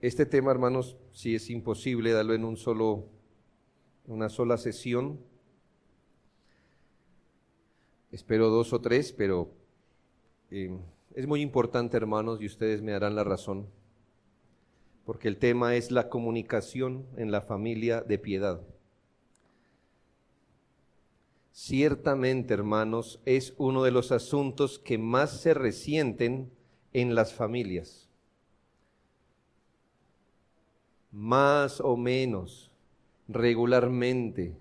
Este tema, hermanos, sí es imposible darlo en una sola sesión. Espero 2 o 3, pero es muy importante, hermanos, y ustedes me darán la razón, porque el tema es la comunicación en la familia de piedad. Ciertamente, hermanos, es uno de los asuntos que más se resienten en las familias. Más o menos, regularmente,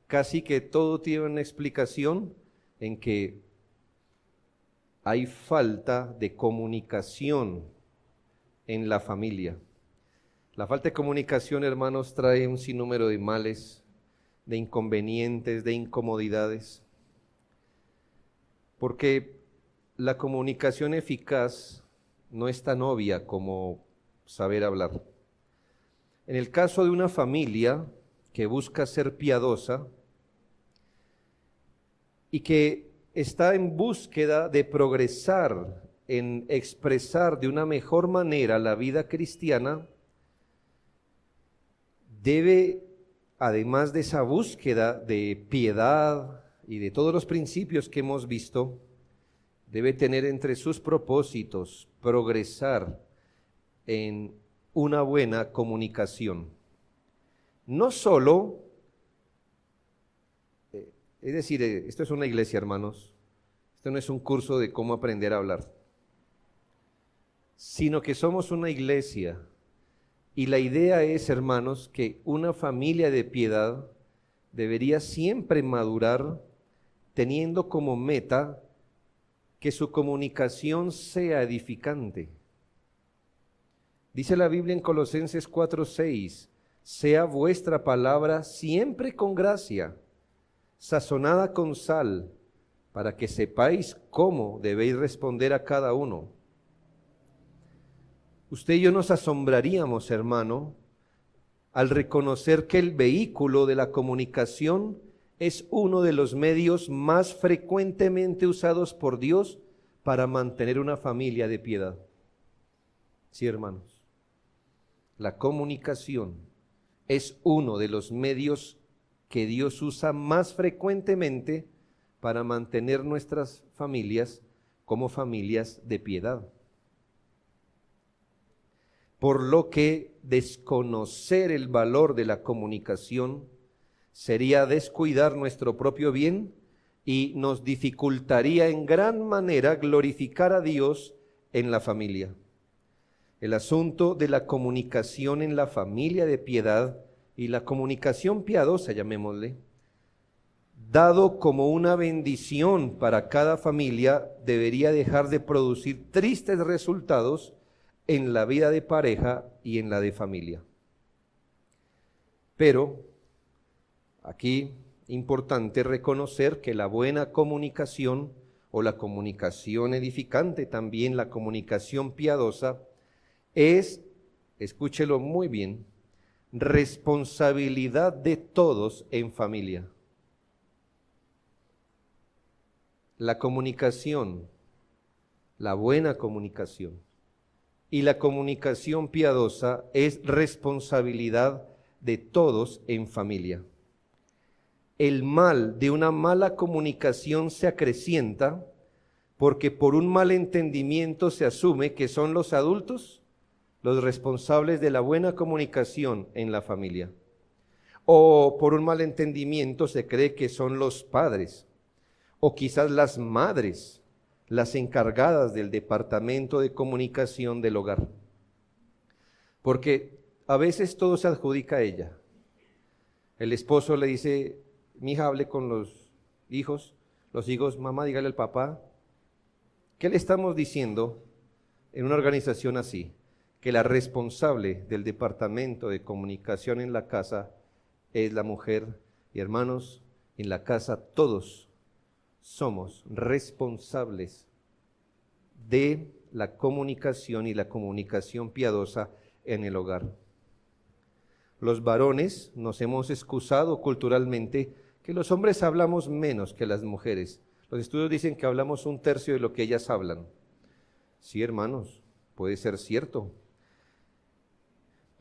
casi que todo tiene una explicación en que hay falta de comunicación en la familia. La falta de comunicación, hermanos, trae un sinnúmero de males, de inconvenientes, de incomodidades, porque la comunicación eficaz no es tan obvia como saber hablar. En el caso de una familia que busca ser piadosa y que está en búsqueda de progresar en expresar de una mejor manera la vida cristiana, debe, además de esa búsqueda de piedad y de todos los principios que hemos visto, debe tener entre sus propósitos progresar en una buena comunicación. No solo, es decir, esto es una iglesia, hermanos, esto no es un curso de cómo aprender a hablar, sino que somos una iglesia. Y la idea es, hermanos, que una familia de piedad debería siempre madurar teniendo como meta que su comunicación sea edificante. Dice la Biblia en Colosenses 4:6, sea vuestra palabra siempre con gracia, sazonada con sal, para que sepáis cómo debéis responder a cada uno. Usted y yo nos asombraríamos, hermano, al reconocer que el vehículo de la comunicación es uno de los medios más frecuentemente usados por Dios para mantener una familia de piedad. Sí, hermanos. La comunicación es uno de los medios que Dios usa más frecuentemente para mantener nuestras familias como familias de piedad. Por lo que desconocer el valor de la comunicación sería descuidar nuestro propio bien y nos dificultaría en gran manera glorificar a Dios en la familia. El asunto de la comunicación en la familia de piedad y la comunicación piadosa, llamémosle, dado como una bendición para cada familia, debería dejar de producir tristes resultados en la vida de pareja y en la de familia. Pero aquí importante reconocer que la buena comunicación o la comunicación edificante, también la comunicación piadosa, es, escúchelo muy bien, responsabilidad de todos en familia. La comunicación, la buena comunicación y la comunicación piadosa es responsabilidad de todos en familia. El mal de una mala comunicación se acrecienta porque por un mal entendimiento se asume que son los adultos los responsables de la buena comunicación en la familia. O por un mal entendimiento se cree que son los padres, o quizás las madres, las encargadas del departamento de comunicación del hogar. Porque a veces todo se adjudica a ella. El esposo le dice, mija, hable con los hijos, mamá, dígale al papá. ¿Qué le estamos diciendo en una organización así? Que la responsable del departamento de comunicación en la casa es la mujer. Y hermanos, en la casa todos somos responsables de la comunicación y la comunicación piadosa en el hogar. Los varones nos hemos excusado culturalmente que los hombres hablamos menos que las mujeres. Los estudios dicen que hablamos 1/3 de lo que ellas hablan. Sí, hermanos, puede ser cierto.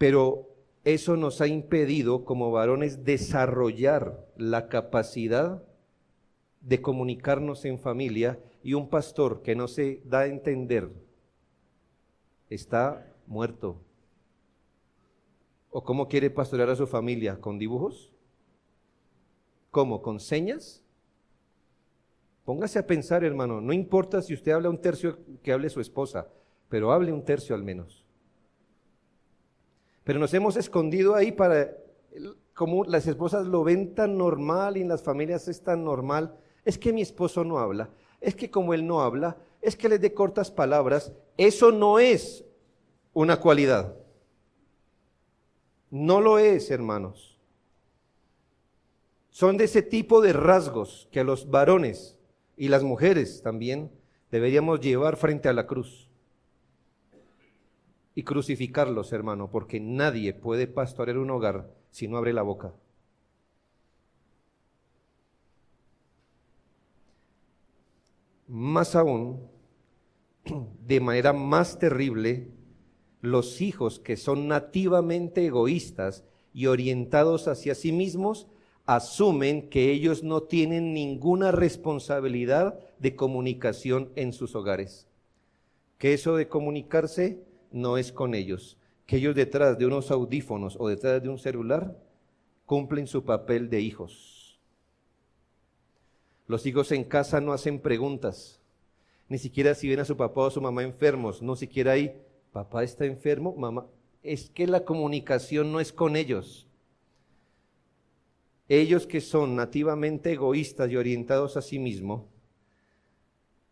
Pero eso nos ha impedido como varones desarrollar la capacidad de comunicarnos en familia, y un pastor que no se da a entender está muerto. ¿O cómo quiere pastorear a su familia? ¿Con dibujos? ¿Cómo? ¿Con señas? Póngase a pensar, hermano, no importa si usted habla un tercio que hable su esposa, pero hable un tercio al menos. Pero nos hemos escondido ahí como las esposas lo ven tan normal y en las familias es tan normal. Es que mi esposo no habla, es que como él no habla, es que él es de cortas palabras. Eso no es una cualidad. No lo es, hermanos. Son de ese tipo de rasgos que a los varones y las mujeres también deberíamos llevar frente a la cruz y crucificarlos, hermano, porque nadie puede pastorear un hogar si no abre la boca. Más aún, de manera más terrible, los hijos que son nativamente egoístas y orientados hacia sí mismos asumen que ellos no tienen ninguna responsabilidad de comunicación en sus hogares. Que eso de comunicarse no es con ellos. Que ellos detrás de unos audífonos o detrás de un celular cumplen su papel de hijos. Los hijos en casa no hacen preguntas, ni siquiera si ven a su papá o a su mamá enfermos, no siquiera ahí, papá está enfermo, mamá. Es que la comunicación no es con ellos. Ellos que son nativamente egoístas y orientados a sí mismos,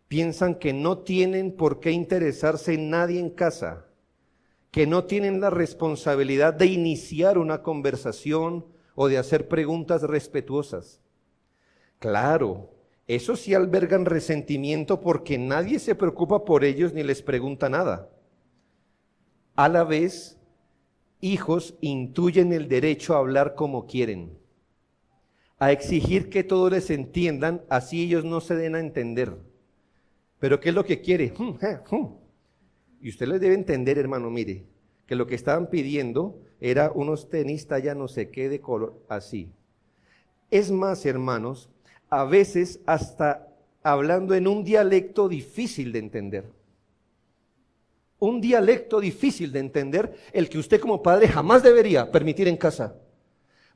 piensan que no tienen por qué interesarse en nadie en casa, que no tienen la responsabilidad de iniciar una conversación o de hacer preguntas respetuosas. Claro, eso sí albergan resentimiento porque nadie se preocupa por ellos ni les pregunta nada. A la vez, hijos intuyen el derecho a hablar como quieren, a exigir que todos les entiendan, así ellos no se den a entender. ¿Pero qué es lo que quiere? Y usted les debe entender, hermano, mire, que lo que estaban pidiendo era unos tenis talla no sé qué de color, así. Es más, hermanos, a veces hasta hablando en un dialecto difícil de entender. Un dialecto difícil de entender, el que usted como padre jamás debería permitir en casa.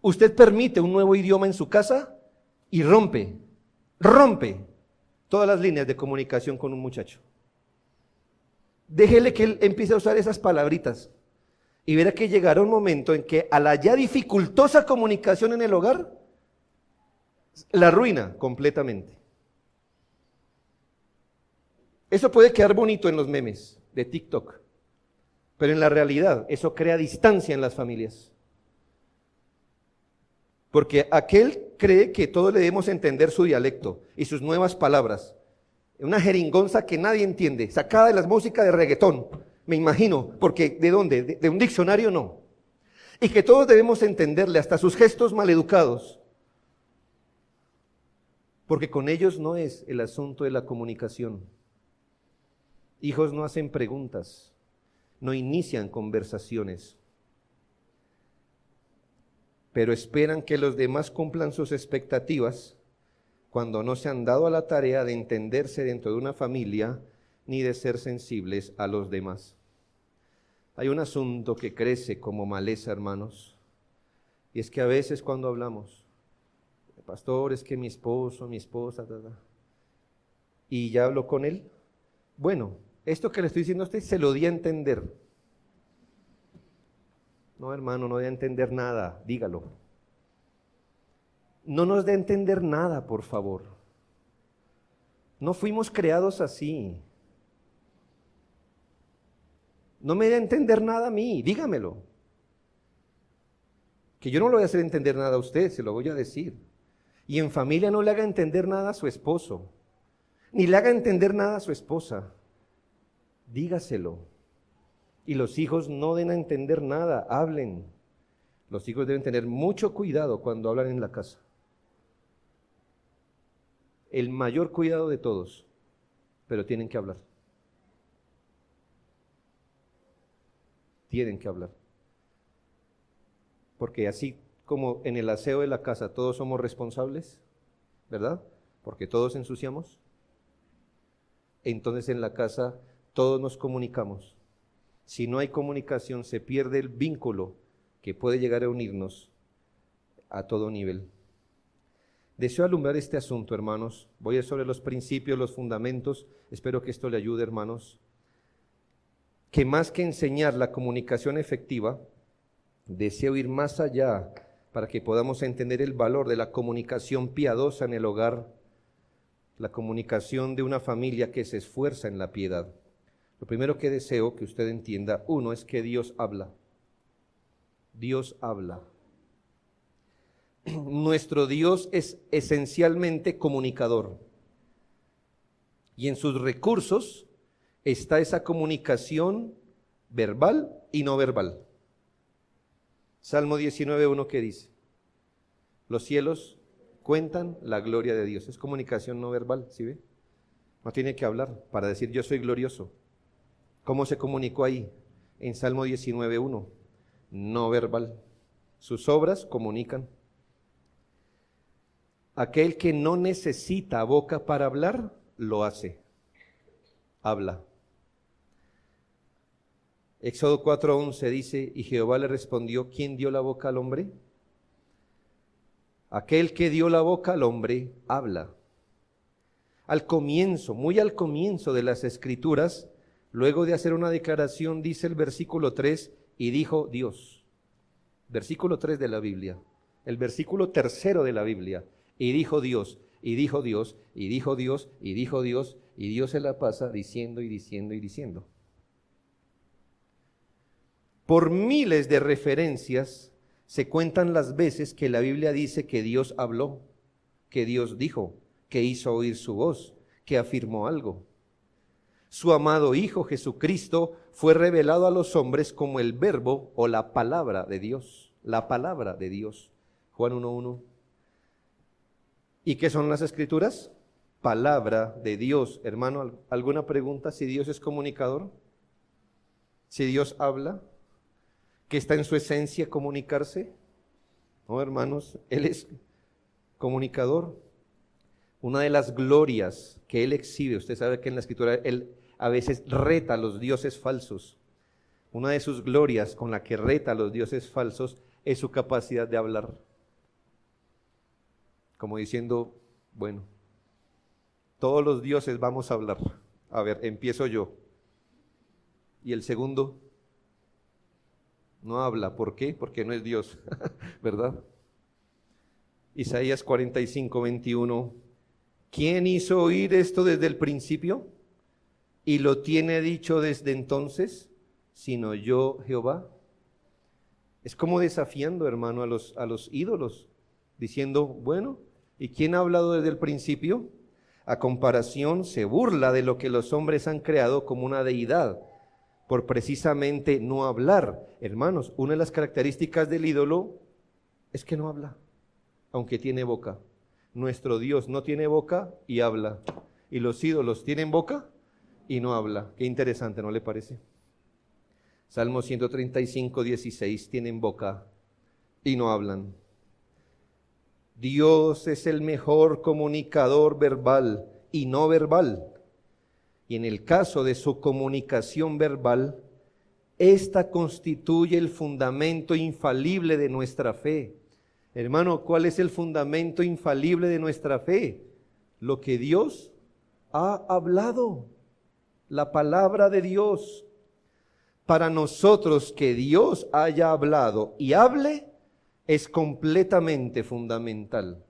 Usted permite un nuevo idioma en su casa y rompe todas las líneas de comunicación con un muchacho. Déjele que él empiece a usar esas palabritas y verá que llegará un momento en que a la ya dificultosa comunicación en el hogar, la arruina completamente. Eso puede quedar bonito en los memes de TikTok, pero en la realidad eso crea distancia en las familias. Porque aquel cree que todos le debemos entender su dialecto y sus nuevas palabras. Una jeringonza que nadie entiende, sacada de las músicas de reggaetón, me imagino, porque ¿de dónde? De un diccionario no. Y que todos debemos entenderle hasta sus gestos maleducados. Porque con ellos no es el asunto de la comunicación. Hijos no hacen preguntas, no inician conversaciones, pero esperan que los demás cumplan sus expectativas cuando no se han dado a la tarea de entenderse dentro de una familia ni de ser sensibles a los demás. Hay un asunto que crece como maleza, hermanos, y es que a veces cuando hablamos, pastor, es que mi esposo, mi esposa, y ya hablo con él, bueno, esto que le estoy diciendo a usted se lo di a entender. No, hermano, no dé a entender nada, dígalo. No nos dé a entender nada, por favor. No fuimos creados así. No me dé a entender nada a mí, dígamelo. Que yo no le voy a hacer entender nada a usted, se lo voy a decir. Y en familia no le haga entender nada a su esposo, ni le haga entender nada a su esposa. Dígaselo. Y los hijos no den a entender nada, hablen. Los hijos deben tener mucho cuidado cuando hablan en la casa. El mayor cuidado de todos, pero tienen que hablar. Tienen que hablar. porque así como en el aseo de la casa todos somos responsables, ¿verdad? Porque todos ensuciamos. Entonces en la casa todos nos comunicamos. Si no hay comunicación, se pierde el vínculo que puede llegar a unirnos a todo nivel. Deseo alumbrar este asunto, hermanos. Voy a ir sobre los principios, los fundamentos. Espero que esto le ayude, hermanos. Que más que enseñar la comunicación efectiva, deseo ir más allá para que podamos entender el valor de la comunicación piadosa en el hogar, la comunicación de una familia que se esfuerza en la piedad. Lo primero que deseo que usted entienda, uno, es que Dios habla. Dios habla. Nuestro Dios es esencialmente comunicador. Y en sus recursos está esa comunicación verbal y no verbal. Salmo 19:1, ¿qué dice? Los cielos cuentan la gloria de Dios. Es comunicación no verbal, ¿sí ve? No tiene que hablar para decir yo soy glorioso. ¿Cómo se comunicó ahí? En Salmo 19:1, no verbal. Sus obras comunican. Aquel que no necesita boca para hablar, lo hace. Habla. Éxodo 4:11 dice, y Jehová le respondió, ¿quién dio la boca al hombre? Aquel que dio la boca al hombre, habla. Al comienzo, muy al comienzo de las Escrituras, luego de hacer una declaración, dice el versículo 3, y dijo Dios. Versículo 3 de la Biblia. El versículo 3 de la Biblia. Y dijo Dios, y dijo Dios, y dijo Dios, y dijo Dios, y Dios se la pasa diciendo y diciendo y diciendo. Por miles de referencias se cuentan las veces que la Biblia dice que Dios habló, que Dios dijo, que hizo oír su voz, que afirmó algo. Su amado Hijo Jesucristo fue revelado a los hombres como el verbo o la palabra de Dios. La palabra de Dios. Juan 1:1. ¿Y qué son las Escrituras? Palabra de Dios. Hermano, ¿alguna pregunta si Dios es comunicador? ¿Si Dios habla? ¿Que está en su esencia comunicarse? No, hermanos, Él es comunicador. Una de las glorias que Él exhibe, usted sabe que en la Escritura Él a veces reta a los dioses falsos. Una de sus glorias con la que reta a los dioses falsos es su capacidad de hablar. Como diciendo, bueno, todos los dioses vamos a hablar. A ver, empiezo yo. Y el segundo no habla. ¿Por qué? Porque no es Dios, ¿verdad? Isaías 45:21. ¿Quién hizo oír esto desde el principio? Y lo tiene dicho desde entonces, sino yo, Jehová. Es como desafiando, hermano, a los ídolos, diciendo, bueno, ¿y quién ha hablado desde el principio? A comparación, se burla de lo que los hombres han creado como una deidad, por precisamente no hablar. Hermanos, una de las características del ídolo es que no habla, aunque tiene boca. Nuestro Dios no tiene boca y habla. Y los ídolos tienen boca y no habla. Qué interesante, ¿no le parece? Salmo 135:16, tienen boca y no hablan. Dios es el mejor comunicador verbal y no verbal. Y en el caso de su comunicación verbal, esta constituye el fundamento infalible de nuestra fe. Hermano, ¿cuál es el fundamento infalible de nuestra fe? Lo que Dios ha hablado, la palabra de Dios. Para nosotros que Dios haya hablado y hable es completamente fundamental.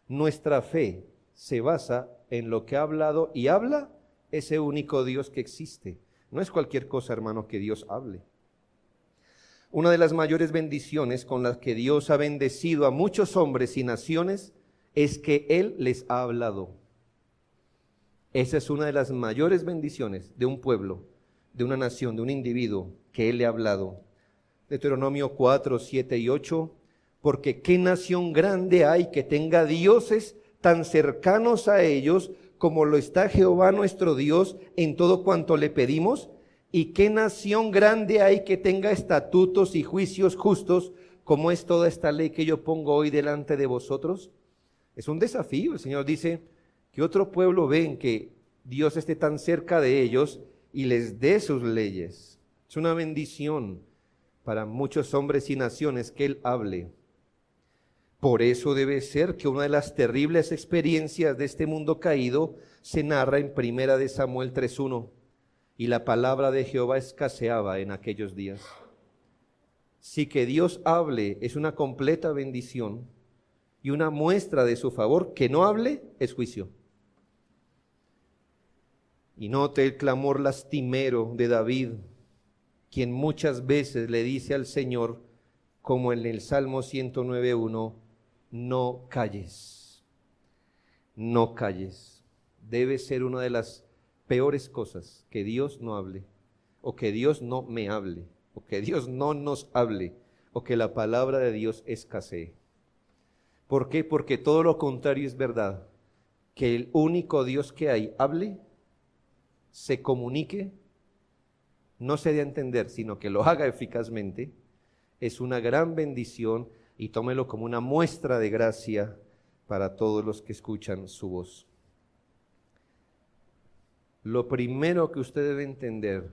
Nuestra fe se basa en lo que ha hablado y habla ese único Dios que existe. No es cualquier cosa, hermano, que Dios hable. Una de las mayores bendiciones con las que Dios ha bendecido a muchos hombres y naciones es que Él les ha hablado. Esa es una de las mayores bendiciones de un pueblo, de una nación, de un individuo, que Él le ha hablado. Deuteronomio 4, 7 y 8, porque qué nación grande hay que tenga dioses tan cercanos a ellos como lo está Jehová nuestro Dios en todo cuanto le pedimos. ¿Y qué nación grande hay que tenga estatutos y juicios justos ¿cómo es toda esta ley que yo pongo hoy delante de vosotros? Es un desafío. El Señor dice que otro pueblo ven que Dios esté tan cerca de ellos y les dé sus leyes. Es una bendición para muchos hombres y naciones que Él hable. Por eso debe ser que una de las terribles experiencias de este mundo caído se narra en 1 Samuel 3:1. Y la palabra de Jehová escaseaba en aquellos días. Sí, que Dios hable es una completa bendición y una muestra de su favor. Que no hable es juicio. Y note el clamor lastimero de David, quien muchas veces le dice al Señor, como en el Salmo 109:1, no calles, no calles. Debe ser una de las peores cosas, que Dios no hable, o que Dios no me hable, o que Dios no nos hable, o que la palabra de Dios escasee. ¿Por qué? Porque todo lo contrario es verdad. Que el único Dios que hay hable, se comunique, no se dé a entender, sino que lo haga eficazmente, es una gran bendición, y tómelo como una muestra de gracia para todos los que escuchan su voz. Lo primero que usted debe entender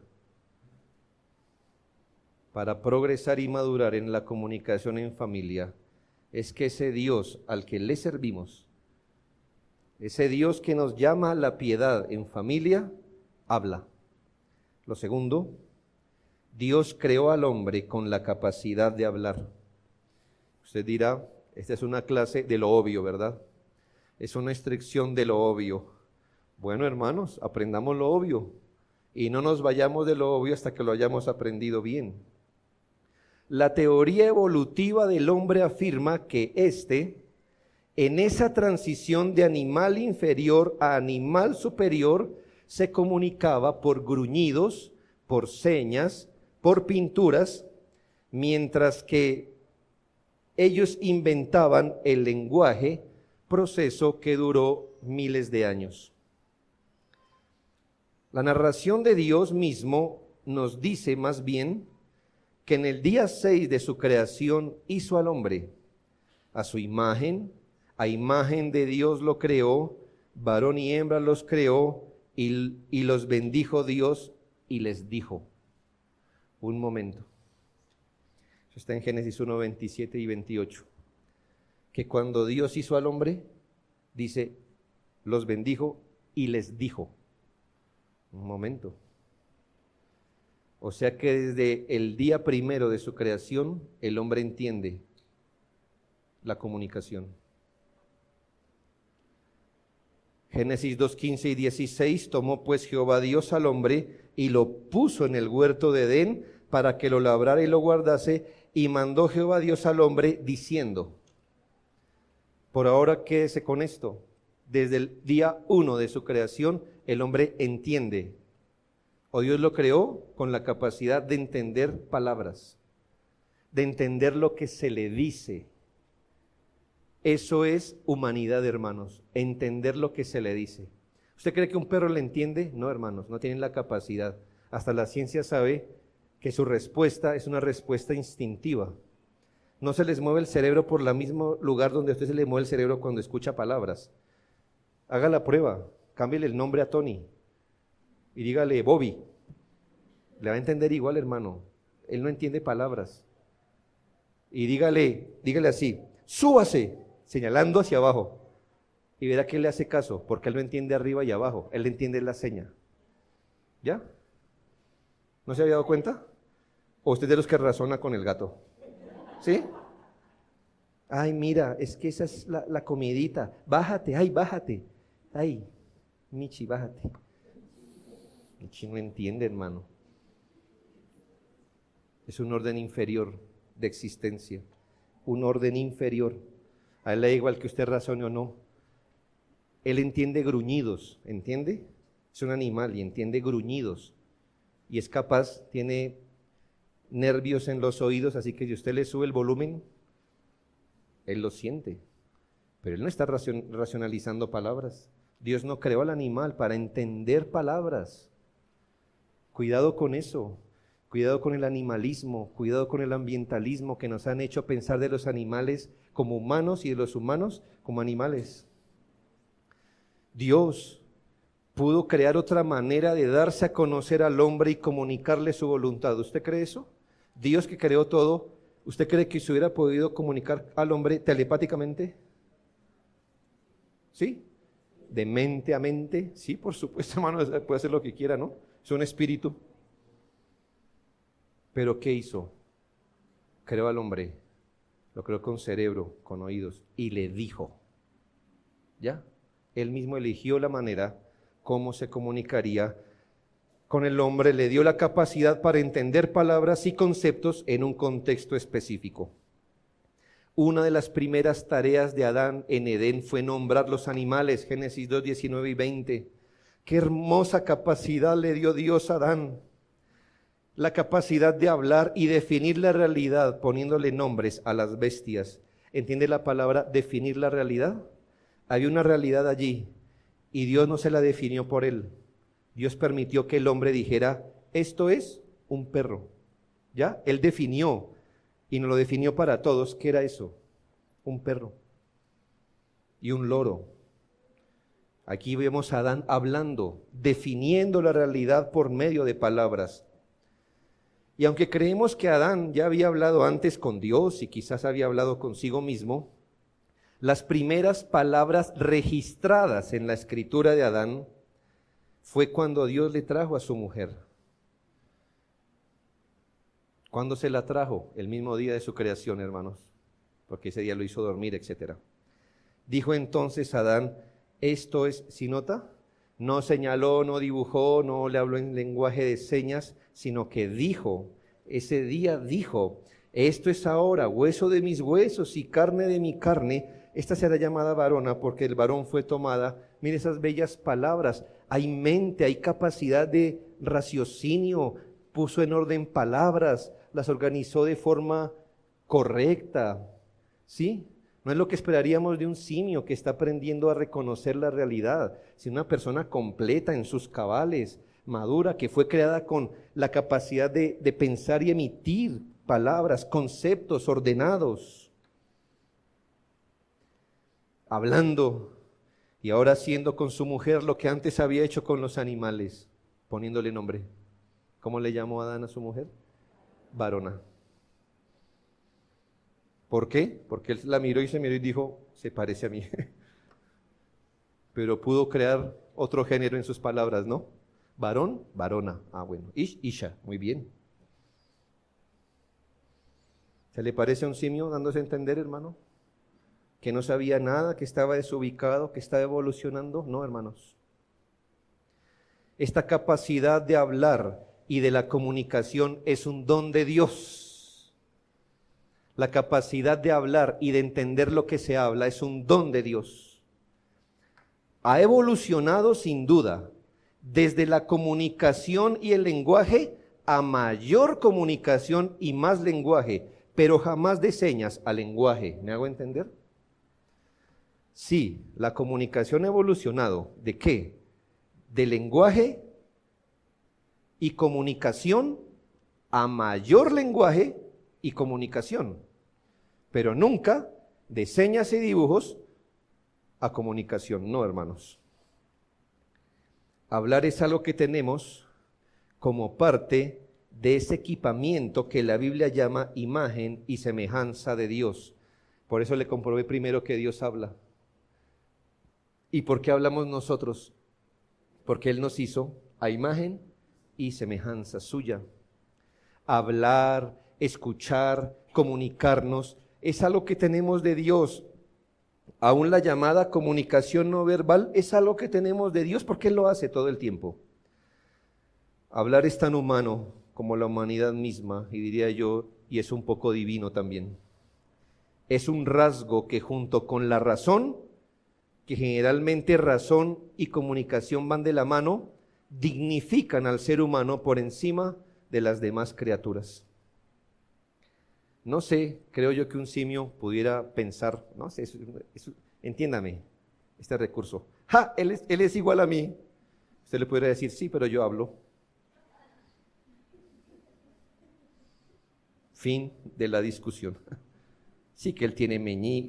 para progresar y madurar en la comunicación en familia es que ese Dios al que le servimos, ese Dios que nos llama a la piedad en familia, habla. Lo segundo, Dios creó al hombre con la capacidad de hablar. Usted dirá, esta es una clase de lo obvio, ¿verdad? Es una instrucción de lo obvio. Bueno, hermanos, aprendamos lo obvio y no nos vayamos de lo obvio hasta que lo hayamos aprendido bien. La teoría evolutiva del hombre afirma que en esa transición de animal inferior a animal superior, se comunicaba por gruñidos, por señas, por pinturas, mientras que ellos inventaban el lenguaje, proceso que duró miles de años. La narración de Dios mismo nos dice más bien que en el día 6 de su creación hizo al hombre, a su imagen, a imagen de Dios lo creó, varón y hembra los creó, y los bendijo Dios y les dijo. Un momento. Eso está en Génesis 1, 27 y 28. Que cuando Dios hizo al hombre, dice, los bendijo y les dijo. Un momento. O sea que desde el día primero de su creación, el hombre entiende la comunicación. Génesis 2, 15 y 16, tomó pues Jehová Dios al hombre y lo puso en el huerto de Edén para que lo labrara y lo guardase, y mandó Jehová Dios al hombre diciendo, por ahora quédese con esto, desde el día 1 de su creación el hombre entiende, o Dios lo creó con la capacidad de entender palabras, de entender lo que se le dice. Eso es humanidad, hermanos, entender lo que se le dice. ¿Usted cree que un perro le entiende? No, hermanos, no tienen la capacidad. Hasta la ciencia sabe que su respuesta es una respuesta instintiva. No se les mueve el cerebro por el mismo lugar donde a usted se le mueve el cerebro cuando escucha palabras. Haga la prueba, cámbiale el nombre a Tony y dígale Bobby. Le va a entender igual, hermano. Él no entiende palabras. Y dígale así, súbase, señalando hacia abajo. Y verá que él le hace caso, porque él no entiende arriba y abajo. Él entiende la seña. ¿Ya? ¿No se había dado cuenta? ¿O usted es de los que razona con el gato? ¿Sí? Ay, mira, es que esa es la comidita. Bájate, ay, bájate. Ay, Michi, bájate. Michi no entiende, hermano. Es un orden inferior de existencia. Un orden inferior. A él le da igual que usted razone o no. Él entiende gruñidos, ¿entiende? Es un animal y entiende gruñidos. Y es capaz, tiene nervios en los oídos, así que si usted le sube el volumen, él lo siente. Pero él no está racionalizando palabras. Dios no creó al animal para entender palabras. Cuidado con eso. Cuidado con el animalismo, cuidado con el ambientalismo que nos han hecho pensar de los animales como humanos y de los humanos como animales. Dios pudo crear otra manera de darse a conocer al hombre y comunicarle su voluntad. ¿Usted cree eso? Dios que creó todo, ¿usted cree que se hubiera podido comunicar al hombre telepáticamente? ¿Sí? De mente a mente. Sí, por supuesto, hermano, puede hacer lo que quiera, ¿no? Es un espíritu. Pero ¿qué hizo? Creó al hombre, lo creó con cerebro, con oídos, y le dijo, ¿ya? Él mismo eligió la manera cómo se comunicaría con el hombre, le dio la capacidad para entender palabras y conceptos en un contexto específico. Una de las primeras tareas de Adán en Edén fue nombrar los animales, Génesis 2, 19 y 20. Qué hermosa capacidad le dio Dios a Adán. La capacidad de hablar y definir la realidad poniéndole nombres a las bestias. ¿Entiende la palabra definir la realidad? Había una realidad allí y Dios no se la definió por él. Dios permitió que el hombre dijera, esto es un perro. ¿Ya? Él definió y nos lo definió para todos. ¿Qué era eso? Un perro y un loro. Aquí vemos a Adán hablando, definiendo la realidad por medio de palabras. Y aunque creemos que Adán ya había hablado antes con Dios y quizás había hablado consigo mismo, las primeras palabras registradas en la escritura de Adán fue cuando Dios le trajo a su mujer. ¿Cuándo se la trajo? El mismo día de su creación, hermanos, porque ese día lo hizo dormir, etc. Dijo entonces Adán, esto es, ¿sí nota? No señaló, no dibujó, no le habló en lenguaje de señas, sino que dijo, ese día dijo, esto es ahora hueso de mis huesos y carne de mi carne, esta será llamada varona porque el varón fue tomada. Mire esas bellas palabras, hay mente, hay capacidad de raciocinio, puso en orden palabras, las organizó de forma correcta, ¿sí? No es lo que esperaríamos de un simio que está aprendiendo a reconocer la realidad, sino una persona completa en sus cabales, madura, que fue creada con la capacidad de pensar y emitir palabras, conceptos ordenados, hablando y ahora haciendo con su mujer lo que antes había hecho con los animales, poniéndole nombre. ¿Cómo le llamó Adán a su mujer? Varona. ¿Por qué? Porque él la miró y se miró y dijo, se parece a mí. Pero pudo crear otro género en sus palabras, ¿no? Varón, varona. Ah, bueno. Ish, isha. Muy bien. ¿Se le parece a un simio dándose a entender, hermano? Que no sabía nada, que estaba desubicado, que estaba evolucionando. No, hermanos. Esta capacidad de hablar y de la comunicación es un don de Dios. La capacidad de hablar y de entender lo que se habla es un don de Dios. Ha evolucionado sin duda desde la comunicación y el lenguaje a mayor comunicación y más lenguaje, pero jamás de señas a lenguaje. ¿Me hago entender? Sí, la comunicación ha evolucionado. ¿De qué? De lenguaje y comunicación a mayor lenguaje y comunicación, pero nunca de señas y dibujos a comunicación. No, hermanos. Hablar es algo que tenemos como parte de ese equipamiento que la Biblia llama imagen y semejanza de Dios. Por eso le comprobé primero que Dios habla. ¿Y por qué hablamos nosotros? Porque Él nos hizo a imagen y semejanza suya. Hablar, escuchar, comunicarnos, es algo que tenemos de Dios. Aún la llamada comunicación no verbal es algo que tenemos de Dios porque Él lo hace todo el tiempo. Hablar es tan humano como la humanidad misma, y diría yo, y es un poco divino también. Es un rasgo que junto con la razón, que generalmente razón y comunicación van de la mano, dignifican al ser humano por encima de las demás criaturas. No sé, creo yo que un simio pudiera pensar, no sé, entiéndame este recurso. ¡Ja! Él es igual a mí. Usted le podría decir, sí, pero yo hablo. Fin de la discusión. Sí, que él tiene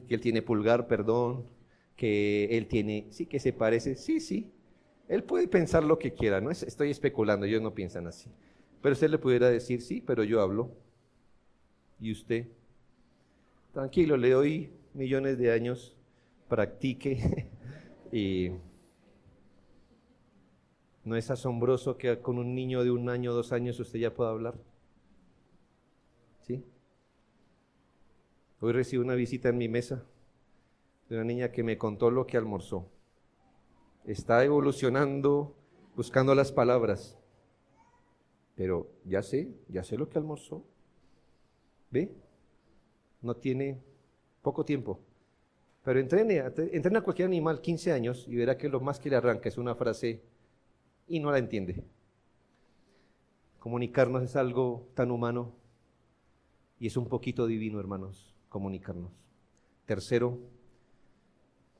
que él tiene pulgar, perdón, que él tiene, sí, que se parece, sí. Él puede pensar lo que quiera, no estoy especulando, ellos no piensan así. Pero usted le pudiera decir, sí, pero yo hablo. ¿Y usted? Tranquilo, le doy millones de años, practique. Y ¿no es asombroso que con un niño de 1 año, 2 años usted ya pueda hablar? ¿Sí? Hoy recibo una visita en mi mesa de una niña que me contó lo que almorzó. Está evolucionando, buscando las palabras. Pero ya sé lo que almorzó. ¿Ve? No tiene poco tiempo. Pero entrene a cualquier animal 15 años y verá que lo más que le arranca es una frase y no la entiende. Comunicarnos es algo tan humano y es un poquito divino, hermanos, comunicarnos. Tercero,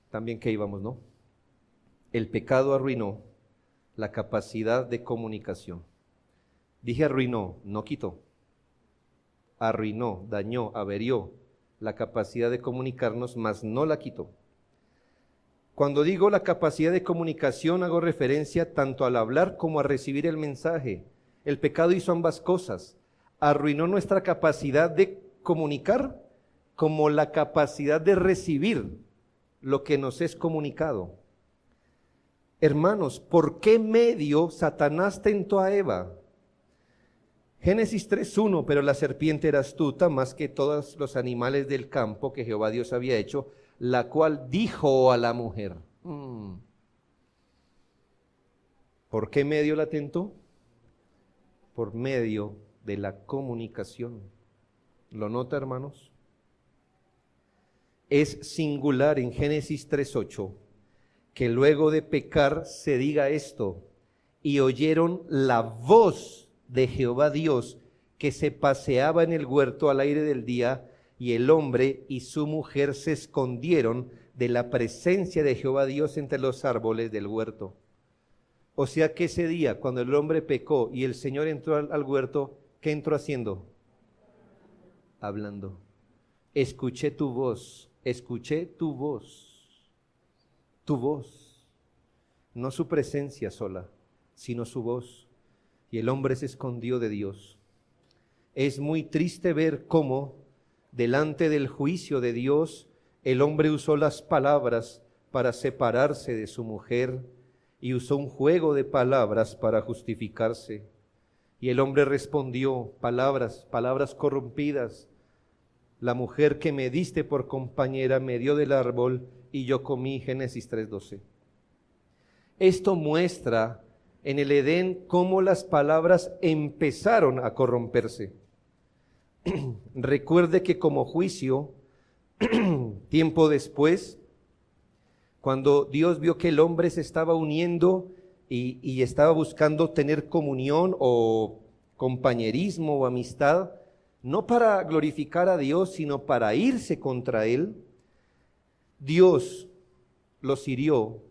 también que íbamos, ¿no? El pecado arruinó la capacidad de comunicación. Dije arruinó, no quitó. Arruinó, dañó, averió la capacidad de comunicarnos, mas no la quitó. Cuando digo la capacidad de comunicación, hago referencia tanto al hablar como a recibir el mensaje. El pecado hizo ambas cosas. Arruinó nuestra capacidad de comunicar como la capacidad de recibir lo que nos es comunicado. Hermanos, ¿por qué medio Satanás tentó a Eva? Génesis 3:1, pero la serpiente era astuta más que todos los animales del campo que Jehová Dios había hecho, la cual dijo a la mujer. ¿Por qué medio la tentó? Por medio de la comunicación. ¿Lo nota, hermanos? Es singular en Génesis 3:8 que luego de pecar se diga esto: y oyeron la voz de Jehová Dios que se paseaba en el huerto al aire del día, y el hombre y su mujer se escondieron de la presencia de Jehová Dios entre los árboles del huerto. O sea que ese día, cuando el hombre pecó y el Señor entró al huerto, ¿qué entró haciendo? Hablando. Escuché tu voz, tu voz, no su presencia sola, sino su voz. Y el hombre se escondió de Dios. Es muy triste ver cómo, delante del juicio de Dios, el hombre usó las palabras para separarse de su mujer y usó un juego de palabras para justificarse. Y el hombre respondió, palabras corrompidas. La mujer que me diste por compañera me dio del árbol y yo comí. Génesis 3:12. Esto muestra en el Edén cómo las palabras empezaron a corromperse. Recuerde que como juicio, tiempo después, cuando Dios vio que el hombre se estaba uniendo y estaba buscando tener comunión o compañerismo o amistad, no para glorificar a Dios, sino para irse contra Él, Dios los hirió,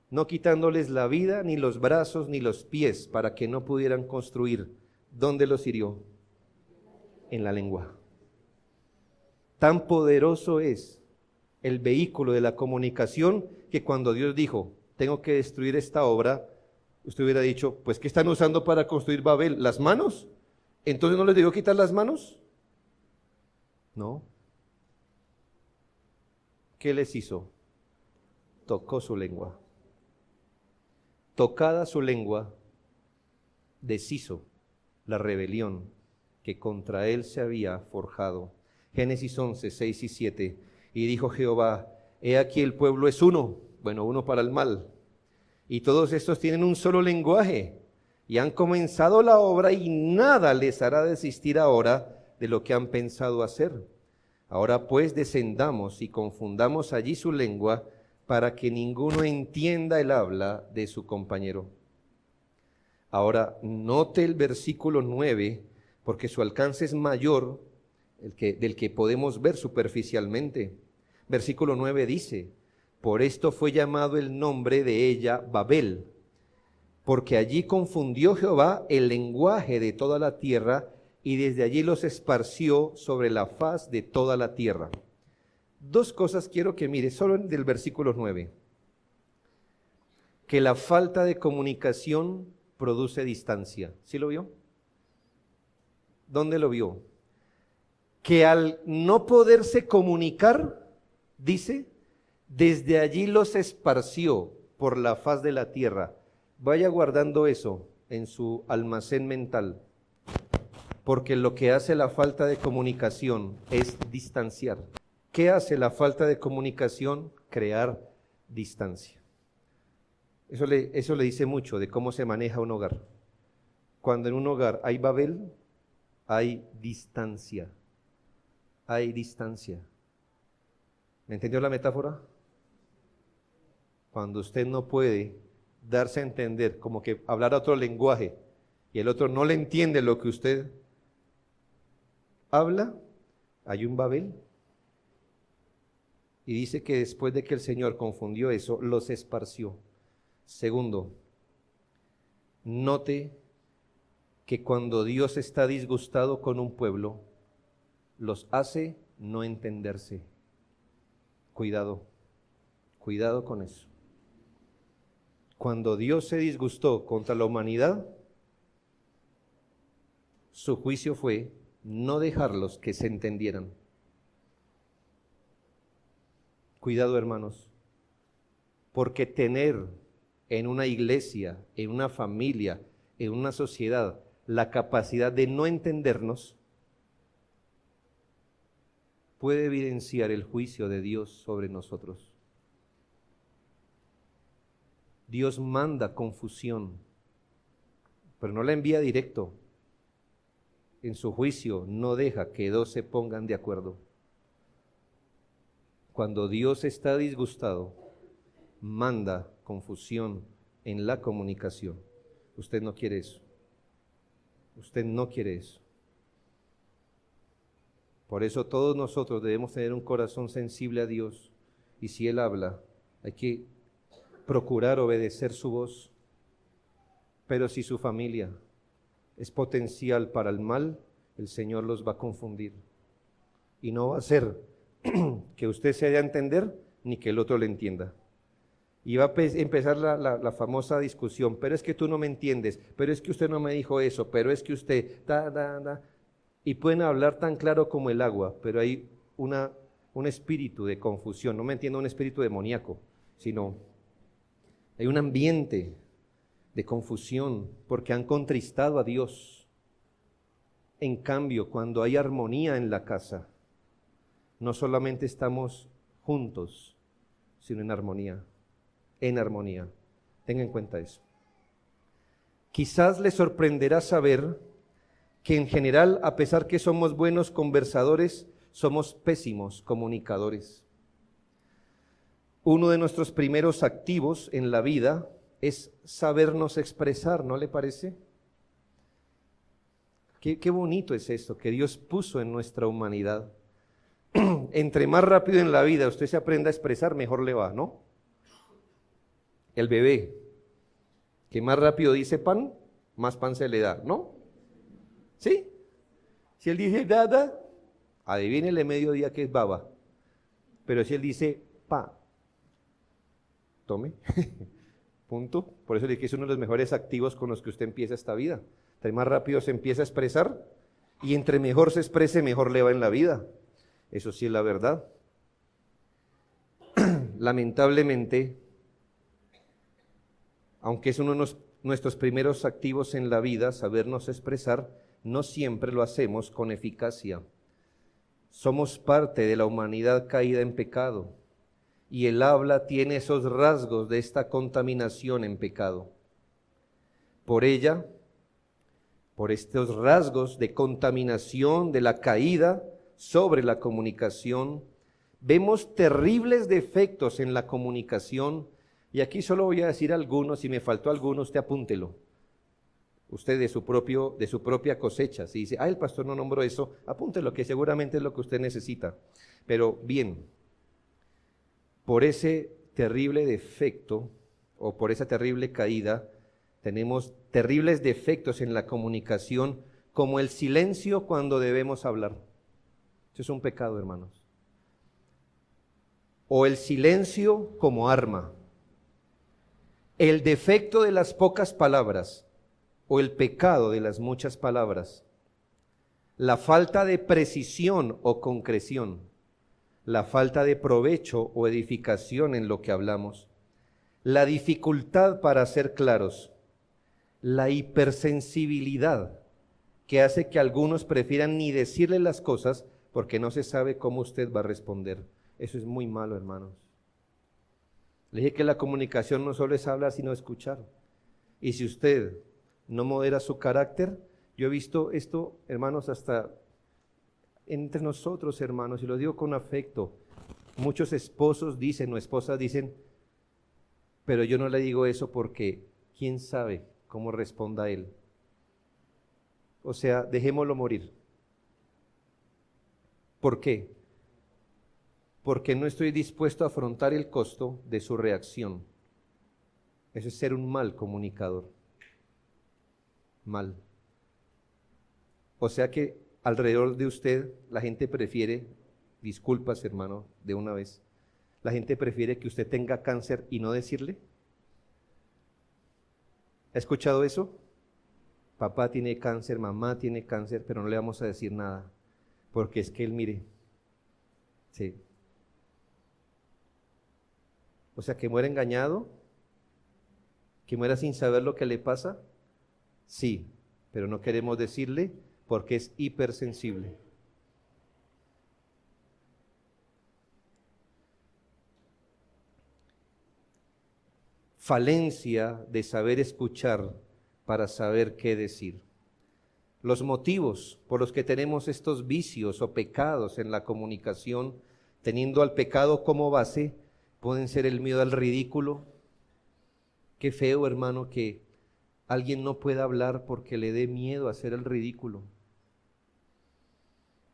no quitándoles la vida, ni los brazos, ni los pies, para que no pudieran construir. ¿Dónde los hirió? En la lengua. Tan poderoso es el vehículo de la comunicación que cuando Dios dijo, tengo que destruir esta obra, usted hubiera dicho, pues ¿qué están usando para construir Babel? ¿Las manos? ¿Entonces no les debió quitar las manos? No. ¿Qué les hizo? Tocó su lengua. Tocada su lengua, deshizo la rebelión que contra él se había forjado. Génesis 11, 6 y 7. Y dijo Jehová, he aquí el pueblo es uno, uno para el mal. Y todos estos tienen un solo lenguaje y han comenzado la obra y nada les hará desistir ahora de lo que han pensado hacer. Ahora pues descendamos y confundamos allí su lengua para que ninguno entienda el habla de su compañero. Ahora, note el versículo 9, porque su alcance es mayor del que podemos ver superficialmente. Versículo 9 dice, por esto fue llamado el nombre de ella Babel, porque allí confundió Jehová el lenguaje de toda la tierra, y desde allí los esparció sobre la faz de toda la tierra. Dos cosas quiero que mire, solo del versículo 9. Que la falta de comunicación produce distancia. ¿Sí lo vio? ¿Dónde lo vio? Que al no poderse comunicar, dice, desde allí los esparció por la faz de la tierra. Vaya guardando eso en su almacén mental, porque lo que hace la falta de comunicación es distanciar. ¿Qué hace la falta de comunicación? Crear distancia. Eso le dice mucho de cómo se maneja un hogar. Cuando en un hogar hay Babel, hay distancia. Hay distancia. ¿Me entendió la metáfora? Cuando usted no puede darse a entender, como que hablar otro lenguaje, y el otro no le entiende lo que usted habla, hay un Babel. Y dice que después de que el Señor confundió eso, los esparció. Segundo, note que cuando Dios está disgustado con un pueblo, los hace no entenderse. Cuidado, cuidado con eso. Cuando Dios se disgustó contra la humanidad, su juicio fue no dejarlos que se entendieran. Cuidado, hermanos, porque tener en una iglesia, en una familia, en una sociedad, la capacidad de no entendernos, puede evidenciar el juicio de Dios sobre nosotros. Dios manda confusión, pero no la envía directo. En su juicio no deja que dos se pongan de acuerdo. Cuando Dios está disgustado, manda confusión en la comunicación. Usted no quiere eso. Usted no quiere eso. Por eso todos nosotros debemos tener un corazón sensible a Dios, y si Él habla, hay que procurar obedecer su voz. Pero si su familia es potencial para el mal, el Señor los va a confundir. Y no va a ser que usted se dé a entender, ni que el otro le entienda. Y va a empezar la famosa discusión, pero es que tú no me entiendes, pero es que usted no me dijo eso, pero es que usted, y pueden hablar tan claro como el agua, pero hay un espíritu de confusión, no me entiendo un espíritu demoníaco, sino hay un ambiente de confusión, porque han contristado a Dios. En cambio, cuando hay armonía en la casa, no solamente estamos juntos, sino en armonía. En armonía. Tenga en cuenta eso. Quizás le sorprenderá saber que en general, a pesar que somos buenos conversadores, somos pésimos comunicadores. Uno de nuestros primeros activos en la vida es sabernos expresar, ¿no le parece? Qué bonito es esto que Dios puso en nuestra humanidad. Entre más rápido en la vida usted se aprenda a expresar, mejor le va, ¿no? El bebé, que más rápido dice pan, más pan se le da, ¿no? ¿Sí? Si él dice dada, adivínele mediodía que es baba. Pero si él dice pa, tome, punto. Por eso le dije que es uno de los mejores activos con los que usted empieza esta vida. Entre más rápido se empieza a expresar, y entre mejor se exprese, mejor le va en la vida. Eso sí es la verdad. Lamentablemente, aunque es uno de nuestros primeros activos en la vida, sabernos expresar, no siempre lo hacemos con eficacia. Somos parte de la humanidad caída en pecado, y el habla tiene esos rasgos de esta contaminación en pecado. Por ella, por estos rasgos de contaminación de la caída sobre la comunicación, vemos terribles defectos en la comunicación, y aquí solo voy a decir algunos, si me faltó alguno, usted apúntelo. Usted de su propia cosecha, si dice, el pastor no nombró eso, apúntelo, que seguramente es lo que usted necesita. Pero bien, por ese terrible defecto, o por esa terrible caída, tenemos terribles defectos en la comunicación como el silencio cuando debemos hablar. Eso es un pecado, hermanos. O el silencio como arma. El defecto de las pocas palabras o el pecado de las muchas palabras. La falta de precisión o concreción. La falta de provecho o edificación en lo que hablamos. La dificultad para ser claros. La hipersensibilidad que hace que algunos prefieran ni decirle las cosas porque no se sabe cómo usted va a responder. Eso es muy malo, hermanos. Le dije que la comunicación no solo es hablar, sino escuchar. Y si usted no modera su carácter, yo he visto esto, hermanos, hasta entre nosotros, hermanos, y lo digo con afecto. Muchos esposos dicen o esposas dicen, pero yo no le digo eso porque quién sabe cómo responda él. O sea, dejémoslo morir. ¿Por qué? Porque no estoy dispuesto a afrontar el costo de su reacción. Eso es ser un mal comunicador. Mal. O sea que alrededor de usted la gente prefiere, disculpas hermano, de una vez, la gente prefiere que usted tenga cáncer y no decirle. ¿Ha escuchado eso? Papá tiene cáncer, mamá tiene cáncer, pero no le vamos a decir nada, porque es que él mire, sí. O sea, que muera engañado, que muera sin saber lo que le pasa, sí, pero no queremos decirle porque es hipersensible. Falencia de saber escuchar para saber qué decir. Los motivos por los que tenemos estos vicios o pecados en la comunicación, teniendo al pecado como base, pueden ser el miedo al ridículo. Qué feo, hermano, que alguien no pueda hablar porque le dé miedo a hacer el ridículo.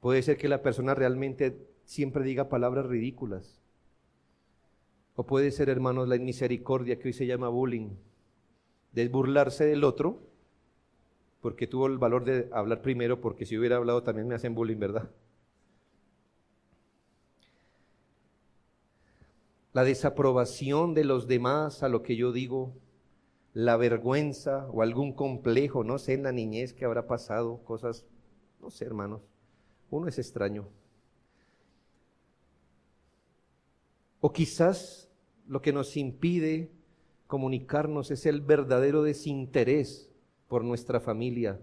Puede ser que la persona realmente siempre diga palabras ridículas. O puede ser, hermanos, la inmisericordia que hoy se llama bullying, de burlarse del otro, porque tuvo el valor de hablar primero, porque si hubiera hablado también me hacen bullying, ¿verdad? La desaprobación de los demás a lo que yo digo, la vergüenza o algún complejo, no sé, en la niñez que habrá pasado, cosas, no sé, hermanos, uno es extraño. O quizás lo que nos impide comunicarnos es el verdadero desinterés por nuestra familia.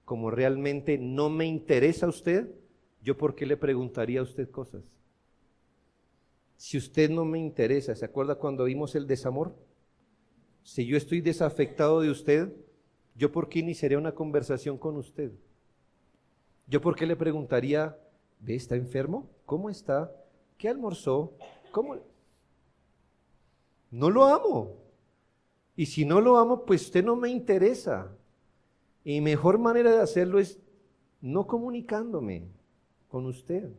Como realmente no me interesa a usted, ¿yo por qué le preguntaría a usted cosas? Si usted no me interesa, ¿se acuerda cuando vimos el desamor? Si yo estoy desafectado de usted, ¿yo por qué iniciaría una conversación con usted? ¿Yo por qué le preguntaría, ¿ve, está enfermo? ¿Cómo está? ¿Qué almorzó? ¿Cómo? No lo amo. Y si no lo amo, pues usted no me interesa. Y mejor manera de hacerlo es no comunicándome con usted.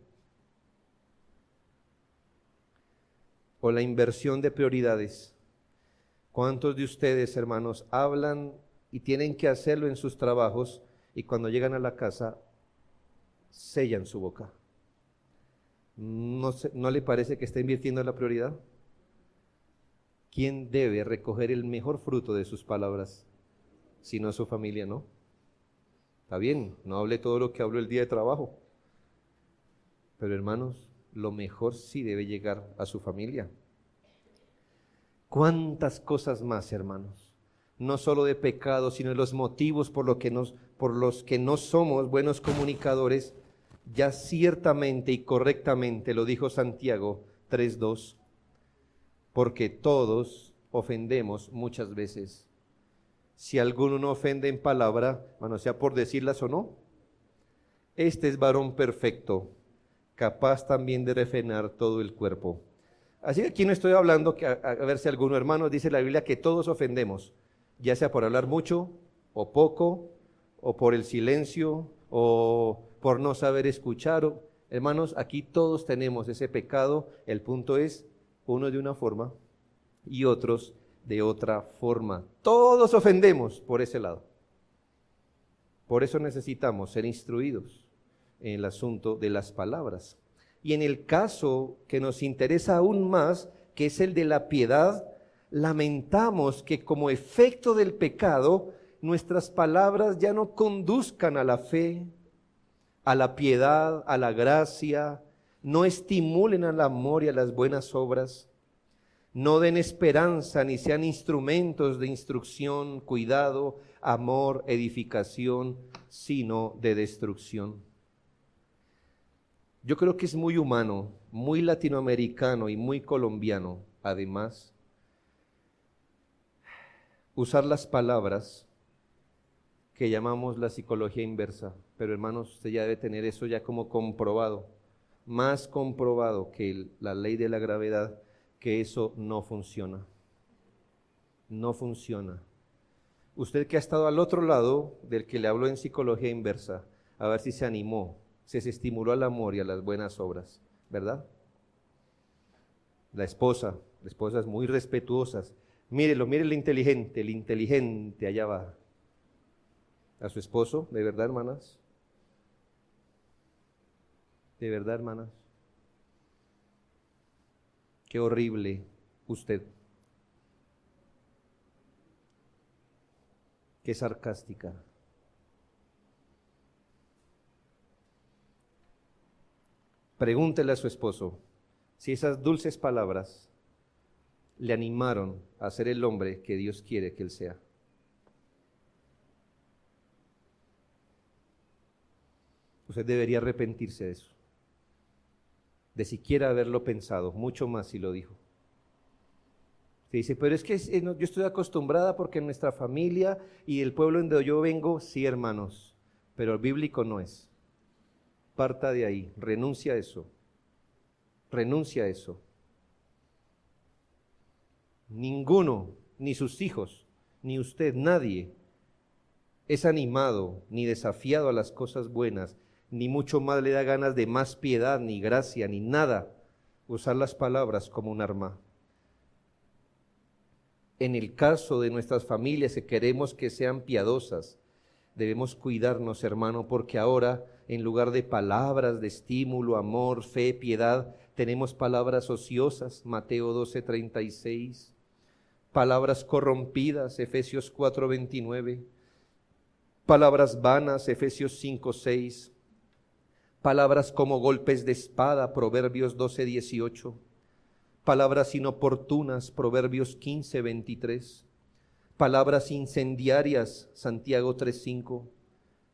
O la inversión de prioridades. ¿Cuántos de ustedes, hermanos, hablan y tienen que hacerlo en sus trabajos y cuando llegan a la casa sellan su boca? ¿No le parece que está invirtiendo en la prioridad? ¿Quién debe recoger el mejor fruto de sus palabras? Si no su familia, ¿no? Está bien, no hable todo lo que habló el día de trabajo. Pero hermanos, lo mejor sí debe llegar a su familia. ¿Cuántas cosas más, hermanos? No solo de pecado, sino de los motivos por los que no somos buenos comunicadores, ya ciertamente y correctamente lo dijo Santiago 3:2, porque todos ofendemos muchas veces. Si alguno no ofende en palabra, bueno, sea por decirlas o no, este es varón perfecto, capaz también de refrenar todo el cuerpo. Así que aquí no estoy hablando que a ver si alguno, hermano, dice la Biblia que todos ofendemos, ya sea por hablar mucho o poco, o por el silencio, o por no saber escuchar. Hermanos, aquí todos tenemos ese pecado. El punto es, uno de una forma y otros de otra forma. Todos ofendemos por ese lado. Por eso necesitamos ser instruidos en el asunto de las palabras. Y en el caso que nos interesa aún más, que es el de la piedad, lamentamos que como efecto del pecado, nuestras palabras ya no conduzcan a la fe, a la piedad, a la gracia, no estimulen al amor y a las buenas obras, no den esperanza ni sean instrumentos de instrucción, cuidado, amor, edificación, sino de destrucción. Yo creo que es muy humano, muy latinoamericano y muy colombiano, además, usar las palabras que llamamos la psicología inversa. Pero hermanos, usted ya debe tener eso ya como comprobado, más comprobado que la ley de la gravedad, que eso no funciona. No funciona. Usted que ha estado al otro lado del que le habló en psicología inversa, a ver si se animó, se estimuló al amor y a las buenas obras, ¿verdad? La esposa es muy respetuosa. Mírelo, mire el inteligente, allá va. A su esposo, ¿de verdad, hermanas? ¿De verdad, hermanas? Qué horrible usted. Qué sarcástica. Pregúntele a su esposo si esas dulces palabras le animaron a ser el hombre que Dios quiere que él sea. Usted debería arrepentirse de eso, de siquiera haberlo pensado, mucho más si lo dijo. Usted dice, pero es que yo estoy acostumbrada porque en nuestra familia y el pueblo en donde yo vengo, sí, hermanos, pero el bíblico no es. Parta de ahí, renuncia a eso, renuncia a eso. Ninguno, ni sus hijos, ni usted, nadie, es animado ni desafiado a las cosas buenas, ni mucho más le da ganas de más piedad, ni gracia, ni nada, usar las palabras como un arma. En el caso de nuestras familias que queremos que sean piadosas, debemos cuidarnos, hermano, porque ahora, en lugar de palabras de estímulo, amor, fe, piedad, tenemos palabras ociosas, Mateo 12:36, palabras corrompidas, Efesios 4:29, palabras vanas, Efesios 5:6, palabras como golpes de espada, Proverbios 12:18, palabras inoportunas, Proverbios 15:23, palabras incendiarias, Santiago 3:5,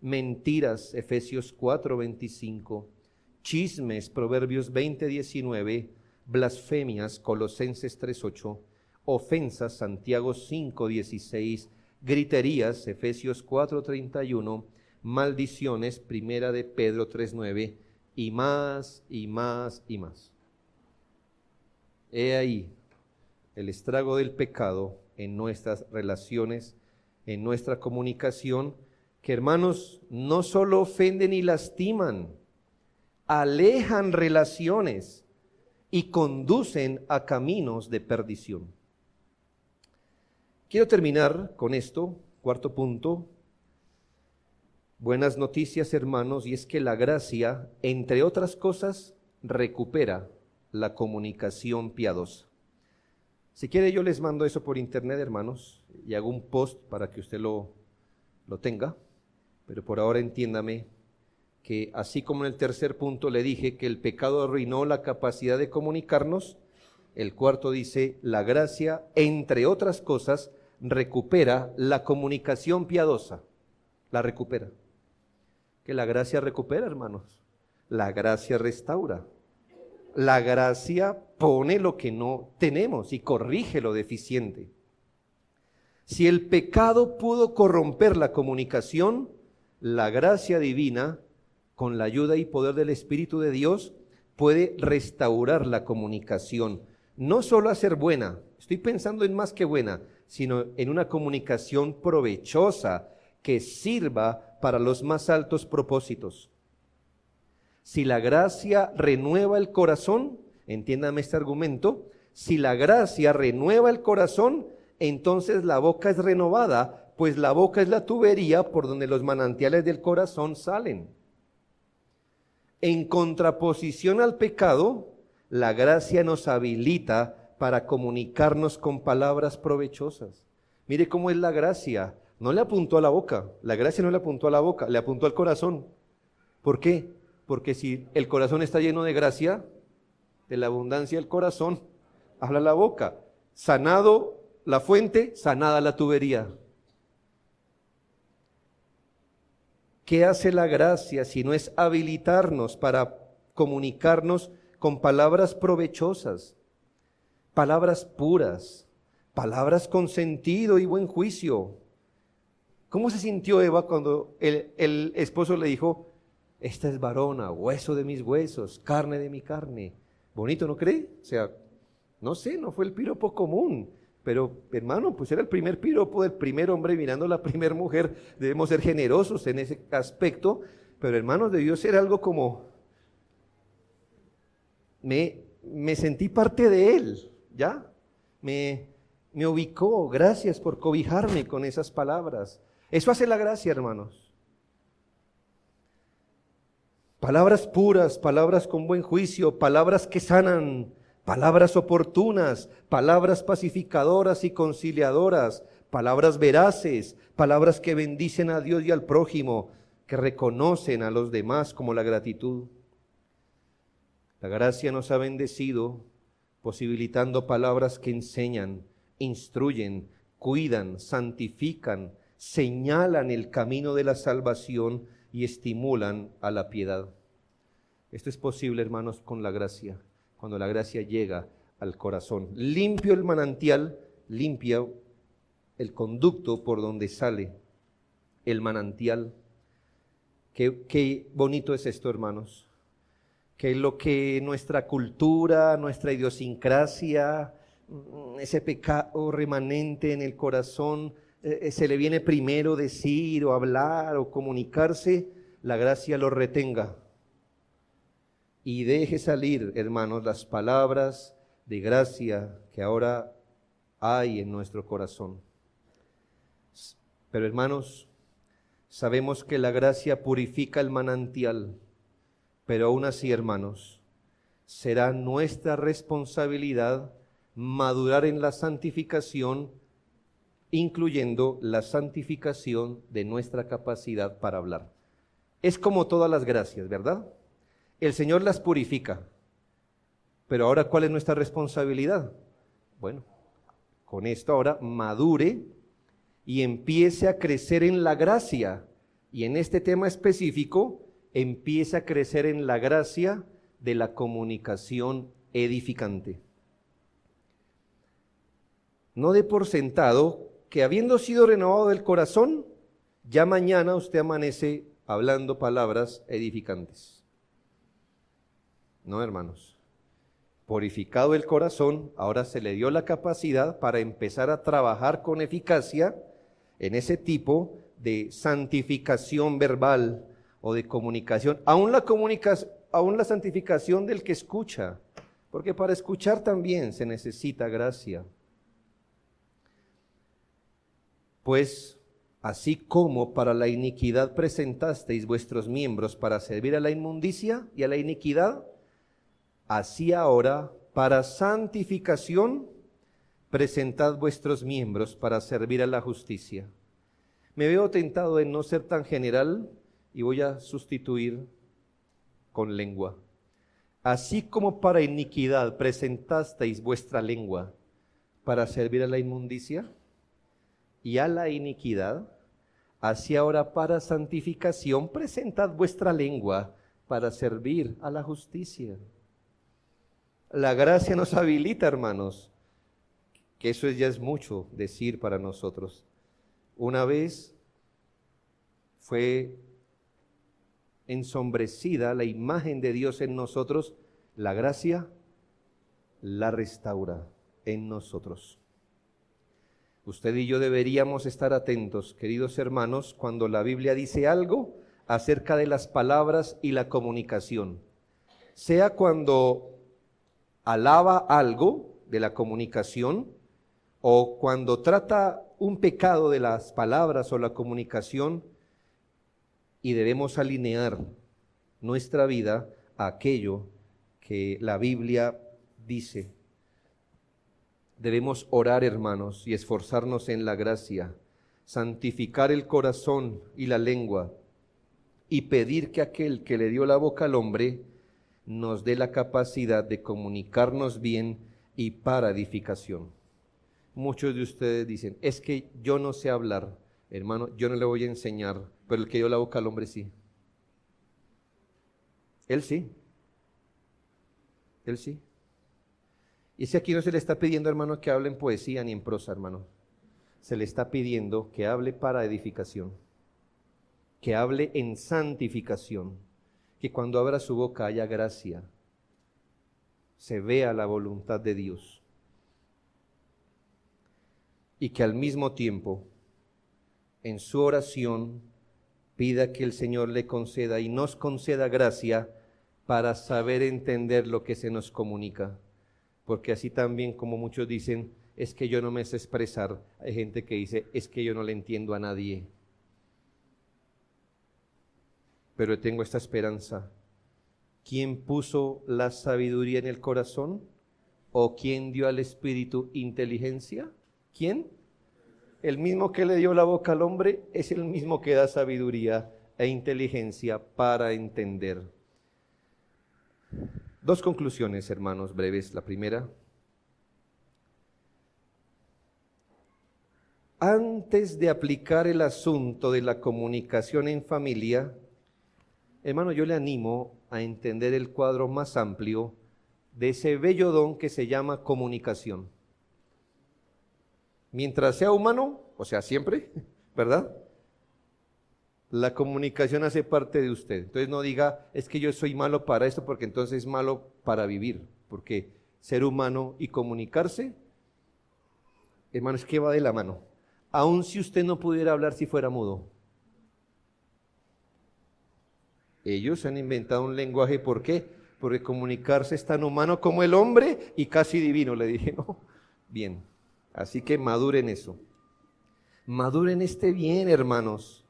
mentiras, Efesios 4:25, chismes, Proverbios 20:19, blasfemias, Colosenses 3:8, ofensas, Santiago 5:16, griterías, Efesios 4:31, maldiciones, Primera de Pedro 3:9, y más, y más, y más. He ahí el estrago del pecado en nuestras relaciones, en nuestra comunicación, que hermanos, no solo ofenden y lastiman, alejan relaciones y conducen a caminos de perdición. Quiero terminar con esto, cuarto punto. Buenas noticias, hermanos, y es que la gracia, entre otras cosas, recupera la comunicación piadosa. Si quiere, yo les mando eso por internet, hermanos, y hago un post para que usted lo tenga, pero por ahora entiéndame que así como en el tercer punto le dije que el pecado arruinó la capacidad de comunicarnos, el cuarto dice, la gracia, entre otras cosas, recupera la comunicación piadosa, la recupera. Que la gracia recupera, hermanos, la gracia restaura. La gracia pone lo que no tenemos y corrige lo deficiente. Si el pecado pudo corromper la comunicación, la gracia divina, con la ayuda y poder del Espíritu de Dios, puede restaurar la comunicación. No solo hacer buena, estoy pensando en más que buena, sino en una comunicación provechosa que sirva para los más altos propósitos. Si la gracia renueva el corazón, entiéndame este argumento, si la gracia renueva el corazón, entonces la boca es renovada pues la boca es la tubería por donde los manantiales del corazón salen. En contraposición al pecado, la gracia nos habilita para comunicarnos con palabras provechosas. Mire cómo es la gracia. No le apuntó a la boca. La gracia no le apuntó a la boca, le apuntó al corazón. ¿Por qué? Porque si el corazón está lleno de gracia, de la abundancia del corazón, habla la boca. Sanado la fuente, sanada la tubería. ¿Qué hace la gracia si no es habilitarnos para comunicarnos con palabras provechosas, palabras puras, palabras con sentido y buen juicio? ¿Cómo se sintió Eva cuando el esposo le dijo, esta es varona, hueso de mis huesos, carne de mi carne? Bonito, ¿no cree? O sea, no sé, no fue el piropo común, pero hermano, pues era el primer piropo del primer hombre mirando a la primer mujer. Debemos ser generosos en ese aspecto, pero hermanos, debió ser algo como, me sentí parte de él, ¿ya? Me ubicó, gracias por cobijarme con esas palabras. Eso hace la gracia, hermanos. Palabras puras, palabras con buen juicio, palabras que sanan, palabras oportunas, palabras pacificadoras y conciliadoras, palabras veraces, palabras que bendicen a Dios y al prójimo, que reconocen a los demás como la gratitud. La gracia nos ha bendecido, posibilitando palabras que enseñan, instruyen, cuidan, santifican, señalan el camino de la salvación y estimulan a la piedad. Esto es posible, hermanos, con la gracia, cuando la gracia llega al corazón. Limpio el manantial, limpia el conducto por donde sale el manantial. Qué bonito es esto, hermanos. Que lo que nuestra cultura, nuestra idiosincrasia, ese pecado remanente en el corazón, se le viene primero decir o hablar o comunicarse, la gracia lo retenga y deje salir, hermanos, las palabras de gracia que ahora hay en nuestro corazón. Pero hermanos, sabemos que la gracia purifica el manantial, pero aún así, hermanos, será nuestra responsabilidad madurar en la santificación, incluyendo la santificación de nuestra capacidad para hablar. Es como todas las gracias, ¿verdad? El Señor las purifica, pero ahora, ¿cuál es nuestra responsabilidad? Bueno, con esto ahora madure y empiece a crecer en la gracia, y en este tema específico, empiece a crecer en la gracia de la comunicación edificante. No dé por sentado que habiendo sido renovado del corazón, ya mañana usted amanece hablando palabras edificantes. No, hermanos. Purificado el corazón, ahora se le dio la capacidad para empezar a trabajar con eficacia en ese tipo de santificación verbal o de comunicación, aún la santificación del que escucha, porque para escuchar también se necesita gracia. Pues así como para la iniquidad presentasteis vuestros miembros para servir a la inmundicia y a la iniquidad, así ahora para santificación presentad vuestros miembros para servir a la justicia. Me veo tentado en no ser tan general y voy a sustituir con lengua. Así como para iniquidad presentasteis vuestra lengua para servir a la inmundicia y a la iniquidad, así ahora para santificación presentad vuestra lengua para servir a la justicia. La gracia nos habilita, hermanos, que eso ya es mucho decir para nosotros. Una vez fue ensombrecida la imagen de Dios en nosotros, la gracia la restaura en nosotros. Usted y yo deberíamos estar atentos, queridos hermanos, cuando la Biblia dice algo acerca de las palabras y la comunicación. Sea cuando alaba algo de la comunicación o cuando trata un pecado de las palabras o la comunicación y debemos alinear nuestra vida a aquello que la Biblia dice. Debemos orar, hermanos, y esforzarnos en la gracia, santificar el corazón y la lengua, y pedir que aquel que le dio la boca al hombre nos dé la capacidad de comunicarnos bien y para edificación. Muchos de ustedes dicen, es que yo no sé hablar. Hermano, yo no le voy a enseñar, pero el que dio la boca al hombre sí. Él sí. Él sí. Y si aquí no se le está pidiendo, hermano, que hable en poesía ni en prosa, hermano. Se le está pidiendo que hable para edificación, que hable en santificación, que cuando abra su boca haya gracia, se vea la voluntad de Dios. Y que al mismo tiempo, en su oración, pida que el Señor le conceda y nos conceda gracia para saber entender lo que se nos comunica. Porque así también, como muchos dicen, es que yo no me sé expresar, hay gente que dice, es que yo no le entiendo a nadie. Pero tengo esta esperanza. ¿Quién puso la sabiduría en el corazón? ¿O quién dio al Espíritu inteligencia? ¿Quién? El mismo que le dio la boca al hombre es el mismo que da sabiduría e inteligencia para entender. Dos conclusiones, hermanos, breves. La primera, antes de aplicar el asunto de la comunicación en familia, hermano, yo le animo a entender el cuadro más amplio de ese bello don que se llama comunicación. Mientras sea humano, o sea, siempre, ¿verdad? La comunicación hace parte de usted. Entonces no diga, es que yo soy malo para esto, porque entonces es malo para vivir. Porque ser humano y comunicarse, hermano, es que va de la mano. Aun si usted no pudiera hablar si fuera mudo. Ellos han inventado un lenguaje, ¿por qué? Porque comunicarse es tan humano como el hombre y casi divino. Le dije, no, bien. Así que maduren eso. Maduren este bien, hermanos.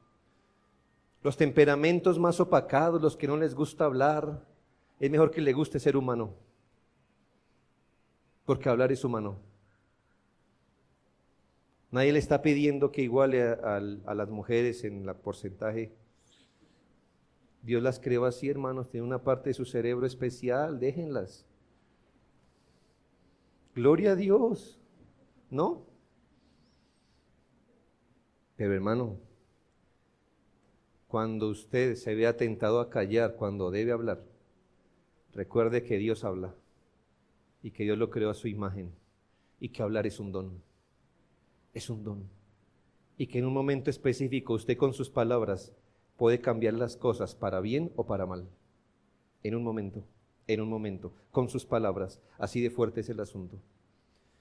Los temperamentos más opacados, los que no les gusta hablar, es mejor que le guste ser humano. Porque hablar es humano. Nadie le está pidiendo que iguale a las mujeres en el porcentaje. Dios las creó así, hermanos, tiene una parte de su cerebro especial, déjenlas. Gloria a Dios, ¿no? Pero hermano, cuando usted se vea tentado a callar cuando debe hablar, recuerde que Dios habla y que Dios lo creó a su imagen y que hablar es un don. Es un don. Y que en un momento específico usted con sus palabras puede cambiar las cosas para bien o para mal. En un momento, con sus palabras. Así de fuerte es el asunto.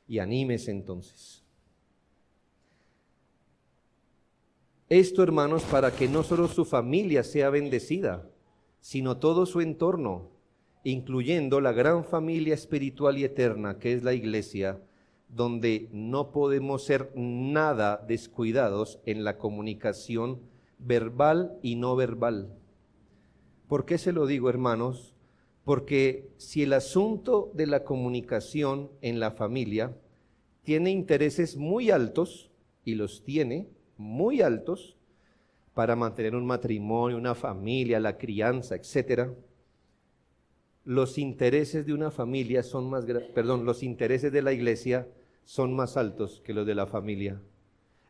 Y anímese entonces. Esto, hermanos, para que no solo su familia sea bendecida, sino todo su entorno, incluyendo la gran familia espiritual y eterna que es la iglesia, donde no podemos ser nada descuidados en la comunicación verbal y no verbal. ¿Por qué se lo digo, hermanos? Porque si el asunto de la comunicación en la familia tiene intereses muy altos, y los tiene muy altos, para mantener un matrimonio, una familia, la crianza, etcétera, los intereses de una familia son más, los intereses de la iglesia son más altos que los de la familia.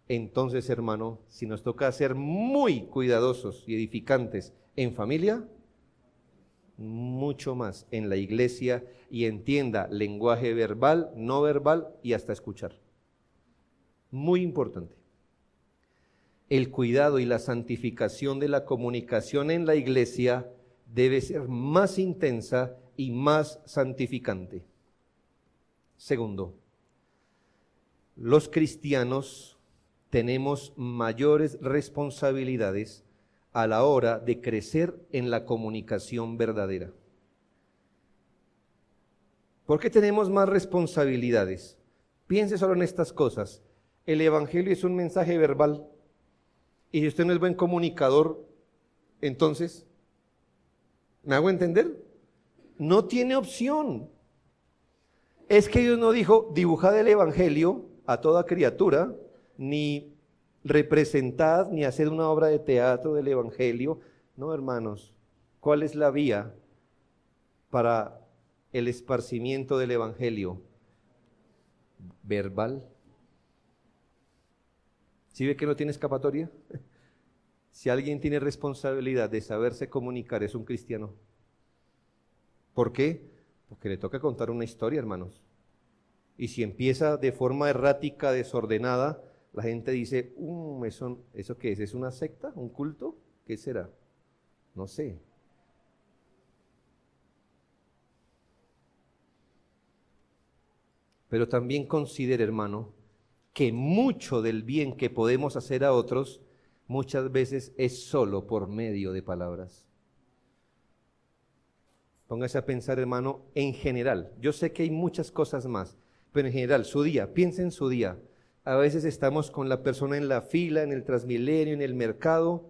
Entonces, hermano, si nos toca ser muy cuidadosos y edificantes en familia, mucho más en la iglesia, y entienda lenguaje verbal, no verbal y hasta escuchar. Muy importante. El cuidado y la santificación de la comunicación en la iglesia debe ser más intensa y más santificante. Segundo, los cristianos tenemos mayores responsabilidades a la hora de crecer en la comunicación verdadera. ¿Por qué tenemos más responsabilidades? Piense solo en estas cosas. el evangelio es un mensaje verbal. Y si usted no es buen comunicador, entonces, ¿me hago entender? No tiene opción. Es que Dios no dijo, dibujad el evangelio a toda criatura, ni representad, ni hacer una obra de teatro del evangelio. No, hermanos, ¿cuál es la vía para el esparcimiento del evangelio? Verbal. ¿Sí ve que no tiene escapatoria? Si alguien tiene responsabilidad de saberse comunicar, es un cristiano. ¿Por qué? Porque le toca contar una historia, hermanos. Y si empieza de forma errática, desordenada, la gente dice, ¿eso qué es? ¿Es una secta? ¿Un culto? ¿Qué será? No sé. Pero también considere, hermano, que mucho del bien que podemos hacer a otros, muchas veces es solo por medio de palabras. Póngase a pensar, hermano, en general. Yo sé que hay muchas cosas más, pero en general, su día, piensa en su día. A veces estamos con la persona en la fila, en el Transmilenio, en el mercado,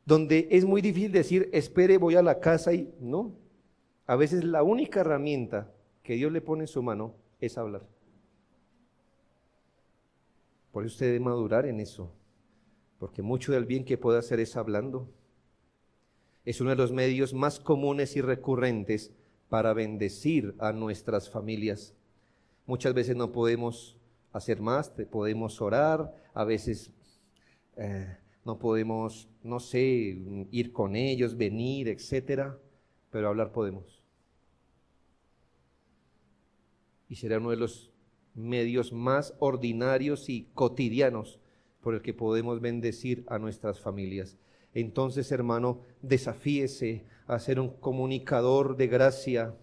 donde es muy difícil decir, espere, voy a la casa y no. A veces la única herramienta que Dios le pone en su mano es hablar. Por eso usted debe madurar en eso, porque mucho del bien que puede hacer es hablando. Es uno de los medios más comunes y recurrentes para bendecir a nuestras familias. Muchas veces no podemos hacer más, podemos orar, a veces no podemos, no sé, ir con ellos, venir, etcétera, pero hablar podemos. Y será uno de los medios más ordinarios y cotidianos por el que podemos bendecir a nuestras familias. Entonces, hermano, desafíese a ser un comunicador de gracia,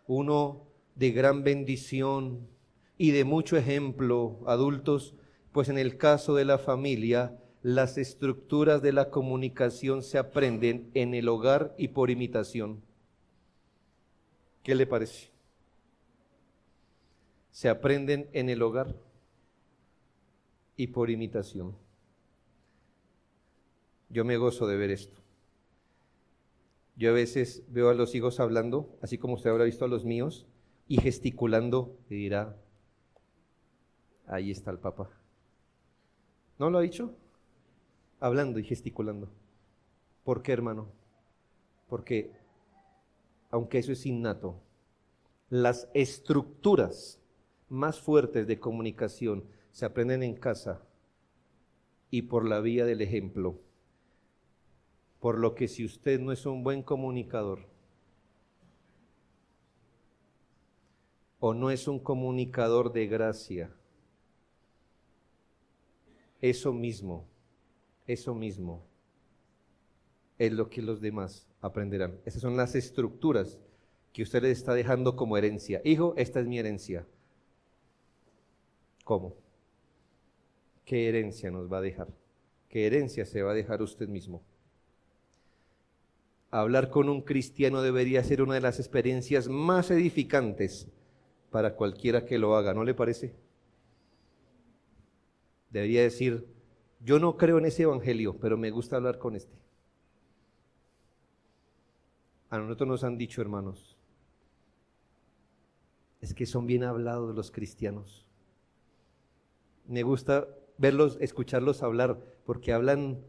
uno de gran bendición y de mucho ejemplo, adultos, pues en el caso de la familia, las estructuras de la comunicación se aprenden en el hogar y por imitación. ¿Qué le parece? Se aprenden en el hogar y por imitación. Yo me gozo de ver esto. Yo a veces veo a los hijos hablando, así como usted habrá visto a los míos, y gesticulando, y dirá, ahí está el papá. ¿No lo ha dicho? Hablando y gesticulando. ¿Por qué, hermano? Porque, aunque eso es innato, las estructuras más fuertes de comunicación se aprenden en casa y por la vía del ejemplo. Por lo que si usted no es un buen comunicador o no es un comunicador de gracia, eso mismo es lo que los demás aprenderán. Esas son las estructuras que usted les está dejando como herencia. Hijo, esta es mi herencia. ¿Cómo? ¿Qué herencia nos va a dejar? ¿Qué herencia se va a dejar usted mismo? Hablar con un cristiano debería ser una de las experiencias más edificantes para cualquiera que lo haga, ¿no le parece? Debería decir, yo no creo en ese evangelio, pero me gusta hablar con este. A nosotros nos han dicho, hermanos, es que son bien hablados los cristianos. Me gusta verlos, escucharlos hablar, porque hablan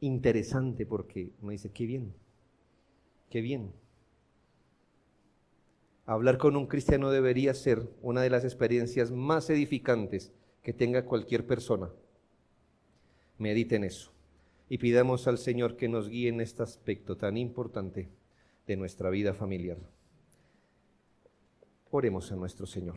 interesante, porque uno dice, qué bien. Qué bien. Hablar con un cristiano debería ser una de las experiencias más edificantes que tenga cualquier persona. Medite en eso y pidamos al Señor que nos guíe en este aspecto tan importante de nuestra vida familiar. Oremos a nuestro Señor.